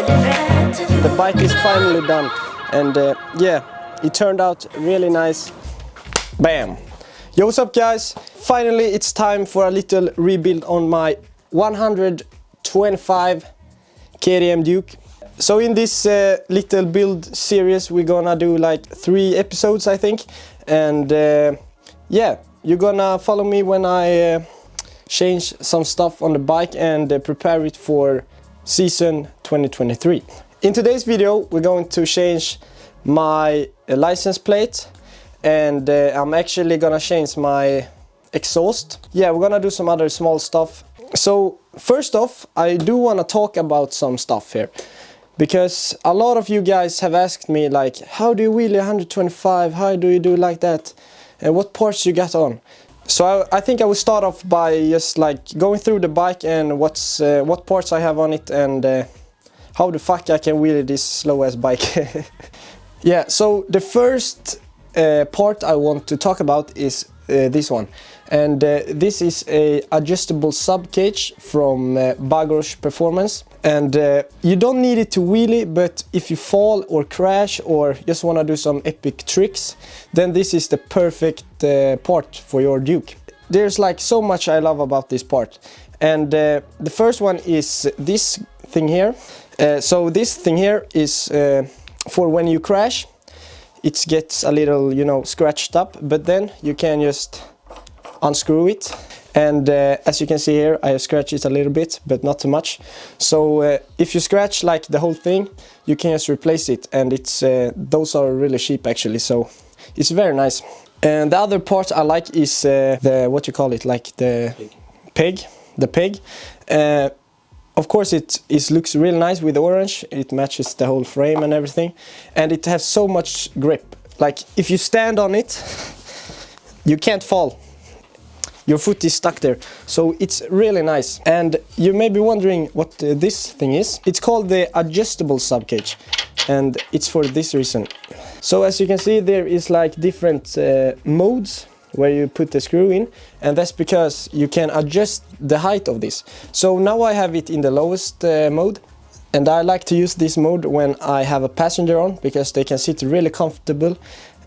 The bike is finally done, and yeah, it turned out really nice. Bam! Yo, what's up guys? Finally it's time for a little rebuild on my 125 KTM Duke. So in this little build series we're gonna do like 3 episodes I think, and yeah, you're gonna follow me when I change some stuff on the bike and prepare it for season 2023. In today's video we're going to change my license plate, and I'm actually gonna change my exhaust. Yeah, we're gonna do some other small stuff. So first off, I do want to talk about some stuff here, because a lot of you guys have asked me like, how do you wheelie 125, how do you do like that, and what parts you got on. So I think I will start off by just like going through the bike and what parts I have on it, and how the fuck I can wheelie this slow ass bike. Yeah, so the first part I want to talk about is this one, and this is a adjustable sub cage from Bagros Performance, and you don't need it to wheelie, but if you fall or crash or just want to do some epic tricks, then this is the perfect part for your Duke. There's like so much I love about this part, and the first one is this thing here. So this thing here is for when you crash. It gets a little, you know, scratched up, but then you can just unscrew it, and as you can see here, I have scratched it a little bit, but not too much. So if you scratch like the whole thing, you can just replace it, and it's those are really cheap actually, so it's very nice. And the other part I like is the, what you call it, like the peg. Of course it looks really nice with the orange, it matches the whole frame and everything, and it has so much grip. Like if you stand on it, you can't fall. Your foot is stuck there, so it's really nice. And you may be wondering what this thing is. It's called the adjustable sub cage, and it's for this reason. So as you can see, there is like different modes where you put the screw in, and that's because you can adjust the height of this. So now I have it in the lowest mode, and I like to use this mode when I have a passenger on, because they can sit really comfortable,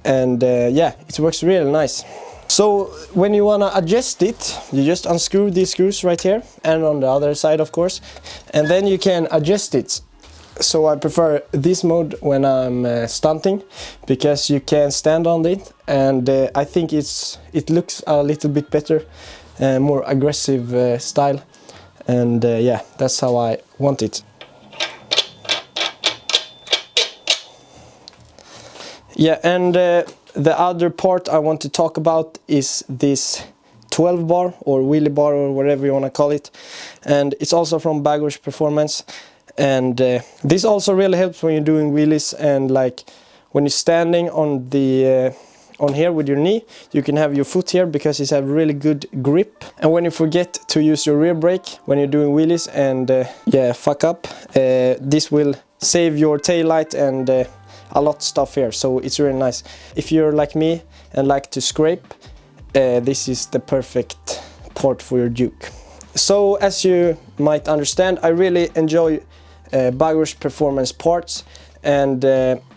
and yeah, it works really nice. So when you wanna adjust it, you just unscrew these screws right here, and on the other side of course, and then you can adjust it. So I prefer this mode when I'm stunting, because you can stand on it, and I think it looks a little bit better, more aggressive style, and yeah, that's how I want it. Yeah, and the other part I want to talk about is this 12 bar or wheelie bar or whatever you want to call it, and it's also from Bagros Performance. And this also really helps when you're doing wheelies, and like when you're standing on the on here with your knee, you can have your foot here because it's a really good grip. And when you forget to use your rear brake when you're doing wheelies and yeah, fuck up, this will save your tail light and a lot of stuff here, so it's really nice. If you're like me and like to scrape, this is the perfect part for your Duke. So as you might understand, I really enjoy Bagros Performance parts, and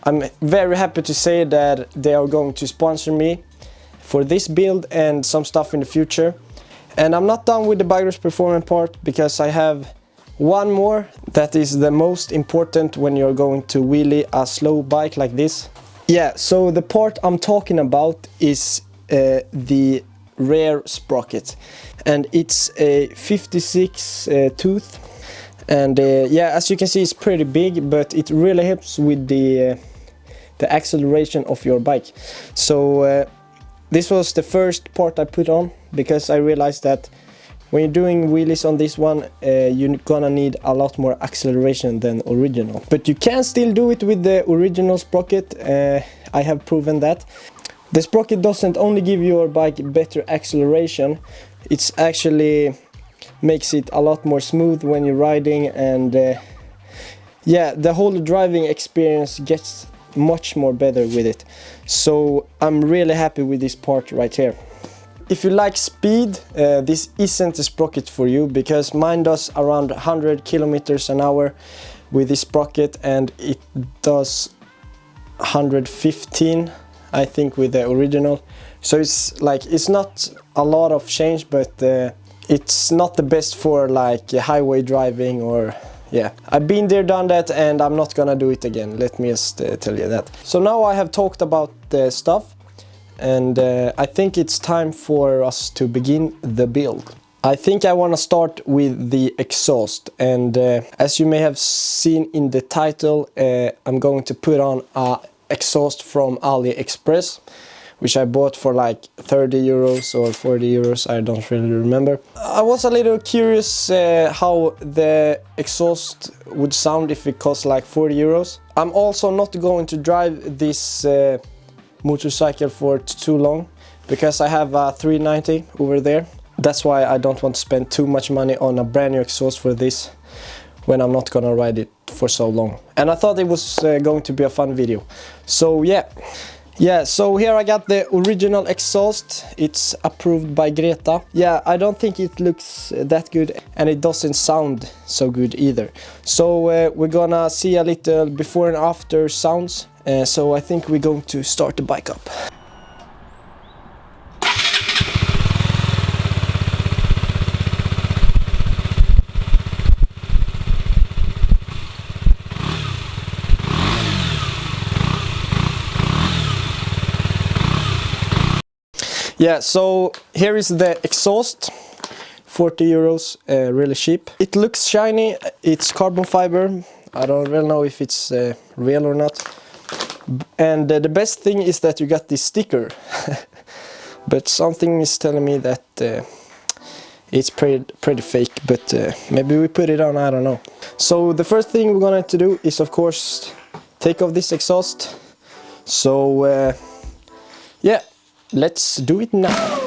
I'm very happy to say that they are going to sponsor me for this build and some stuff in the future. And I'm not done with the Bagros Performance part, because I have one more that is the most important when you're going to wheelie a slow bike like this. Yeah, so the part I'm talking about is the rear sprocket, and it's a 56 tooth, and yeah, as you can see, it's pretty big, but it really helps with the acceleration of your bike. So this was the first part I put on, because I realized that when you're doing wheelies on this one, you're gonna need a lot more acceleration than original, but you can still do it with the original sprocket. I have proven that. The sprocket doesn't only give your bike better acceleration, it's actually makes it a lot more smooth when you're riding, and yeah, the whole driving experience gets much more better with it. So I'm really happy with this part right here. If you like speed, this isn't a sprocket for you, because mine does around 100 kilometers an hour, with this sprocket, and it does 115 I think with the original. So it's like, it's not a lot of change, but it's not the best for like highway driving, or yeah, I've been there, done that, and I'm not gonna do it again. Let me just tell you that. So now I have talked about the stuff, and I think it's time for us to begin the build. I think I want to start with the exhaust, and as you may have seen in the title, I'm going to put on a exhaust from AliExpress, which I bought for like 30 euros or 40 euros, I don't really remember. I was a little curious how the exhaust would sound if it cost like 40 euros. I'm also not going to drive this motorcycle for too long, because I have a 390 over there. That's why I don't want to spend too much money on a brand new exhaust for this when I'm not gonna ride it for so long. And I thought it was going to be a fun video. So yeah, so here I got the original exhaust. It's approved by Greta. Yeah, I don't think it looks that good, and it doesn't sound so good either. So we're gonna see a little before and after sounds. So I think we're going to start the bike up. Yeah, so here is the exhaust, 40 euros, really cheap. It looks shiny, it's carbon fiber. I don't really know if it's real or not. And the best thing is that you got this sticker. But something is telling me that it's pretty fake, but maybe we put it on, I don't know. So the first thing we're going to do is, of course, take off this exhaust. So yeah, let's do it now.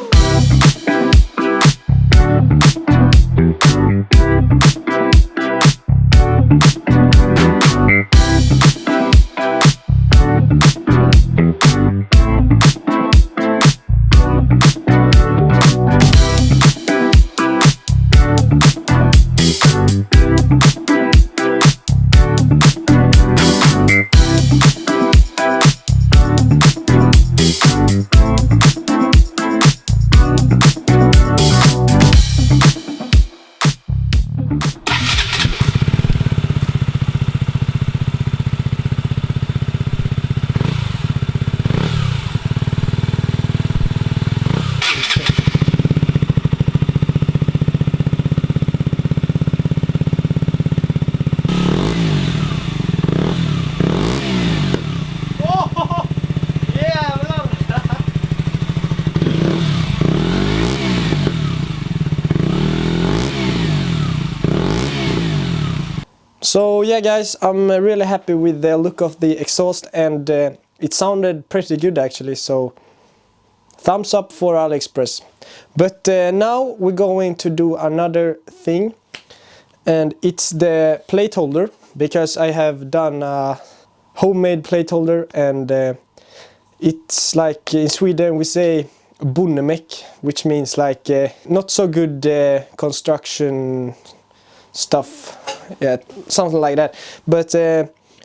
So yeah guys, I'm really happy with the look of the exhaust, and it sounded pretty good actually, so thumbs up for AliExpress. But now we're going to do another thing, and it's the plate holder, because I have done a homemade plate holder, and it's like in Sweden we say bonnemek, which means like not so good construction stuff, yeah, something like that. But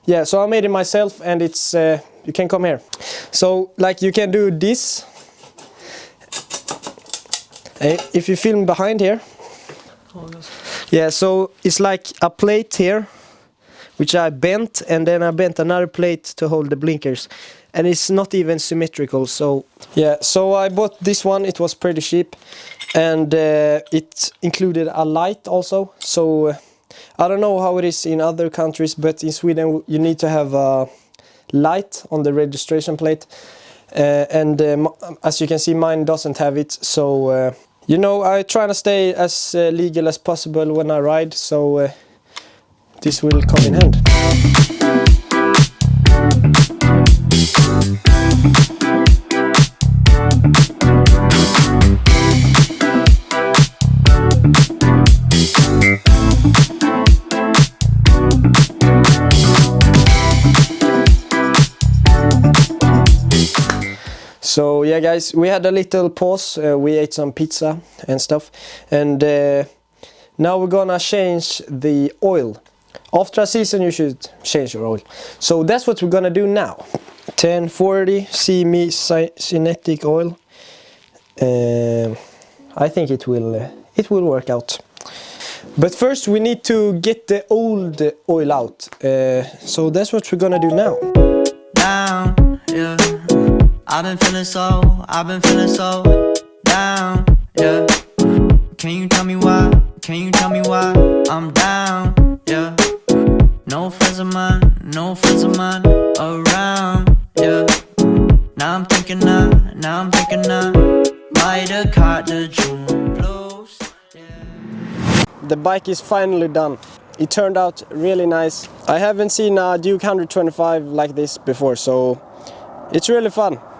yeah, so I made it myself, and it's you can come here. So like you can do this, if you film behind here. Yeah, so it's like a plate here which I bent, and then I bent another plate to hold the blinkers, and it's not even symmetrical. So yeah, so I bought this one, it was pretty cheap, and it included a light also. So I don't know how it is in other countries, but in Sweden you need to have a light on the registration plate, and as you can see, mine doesn't have it. So you know, I try to stay as legal as possible when I ride, so this will come in hand. So yeah guys, we had a little pause, we ate some pizza and stuff, and now we're gonna change the oil. After a season you should change your oil. So that's what we're gonna do now. 1040 semi-synthetic oil. I think it will work out. But first we need to get the old oil out. So that's what we're gonna do now. Down, yeah. I've been feeling so down, yeah. Can you tell me why? Can you tell me why I'm down, yeah? No friends of mine around, yeah. Now I'm thinking might have caught the June blues, yeah. The bike is finally done. It turned out really nice. I haven't seen a Duke 125 like this before, so it's really fun.